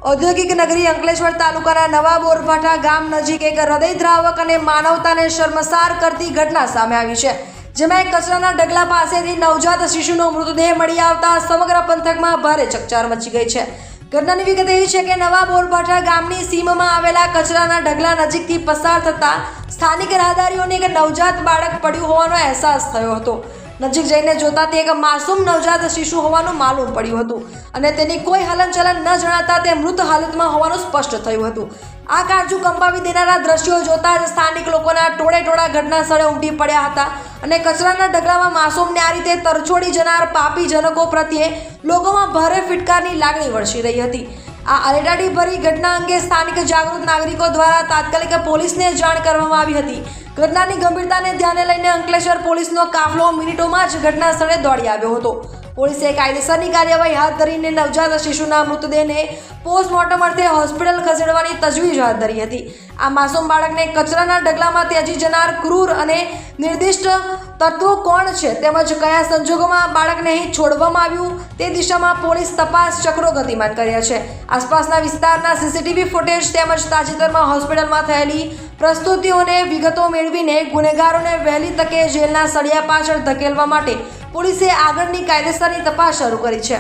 ઔદ્યોગિક નગરી અંકલેશ્વર તાલુકાના નવા બોરભાઠા ગામ નજીક એક હૃદયદ્રાવક અને માનવતાને શર્મસાર કરતી ઘટના સામે આવી છે, જેમાં એક કચરાના ઢગલા પાસેથી નવજાત શિશુનો મૃતદેહ મળી આવતા સમગ્ર પંથકમાં ભારે ચકચાર મચી ગઈ છે। ઘટનાની વિગત એવી છે કે નવા બોરભાઠા ગામની સીમમાં આવેલા કચરાના ઢગલા નજીકથી પસાર થતા સ્થાનિક રાહદારીઓને એક નવજાત બાળક પડ્યું હોવાનો અહેસાસ થયો હતો। નજીક જઈને જોતા તે એક માસૂમ નવજાત શિશુ હોવાનું માલુમ પડ્યું હતું અને તેની કોઈ હલનચલન ન જણાતા તે મૃત હાલતમાં હોવાનું સ્પષ્ટ થયું હતું। આ કાળજું કંપાવી દેનારા દ્રશ્યો જોતા જ સ્થાનિક લોકોના ટોળેટોળા ઘટના સ્થળે ઉમટી પડ્યા હતા અને કચરાના ઢગલામાં માસૂમને આ રીતે તરછોડી જનાર પાપી જનકો પ્રત્યે લોકોમાં ભારે ફિટકારની લાગણી વરસી રહી હતી। આ અરેડાટી ભરી ઘટના અંગે સ્થાનિક જાગૃત નાગરિકો દ્વારા તાત્કાલિક પોલીસને જાણ કરવામાં આવી હતી। ઘટનાની ગંભીરતાને ધ્યાને લઈને અંકલેશ્વર પોલીસનો કાફલો મિનિટોમાં જ ઘટના સ્થળે દોડી આવ્યો હતો। પોલીસે કાયદેસરની કાર્યવાહી હાથ ધરીને નવજાત શિશુના મૃતદેહને પોસ્ટમોર્ટમ અર્થે હોસ્પિટલ ખસેડવાની તજવીજ હાથ ધરી હતી। આ માસૂમ બાળકને કચરાના ઢગલામાં ત્યજી જનાર ક્રૂર અને નિર્દિષ્ટ તત્વો કોણ છે તેમજ કયા સંજોગોમાં બાળકને અહીં છોડવામાં આવ્યું તે દિશામાં પોલીસ તપાસ ચક્રો ગતિમાન કર્યા છે। આસપાસના વિસ્તારના સીસીટીવી ફૂટેજ તેમજ તાજેતરમાં હોસ્પિટલમાં થયેલી પ્રસ્તુતિઓને વિગતો મેળવીને ગુનેગારોને વહેલી તકે જેલના સળિયા પાછળ ધકેલવા માટે પોલીસે આગળની કાયદેસરની તપાસ શરૂ કરી છે।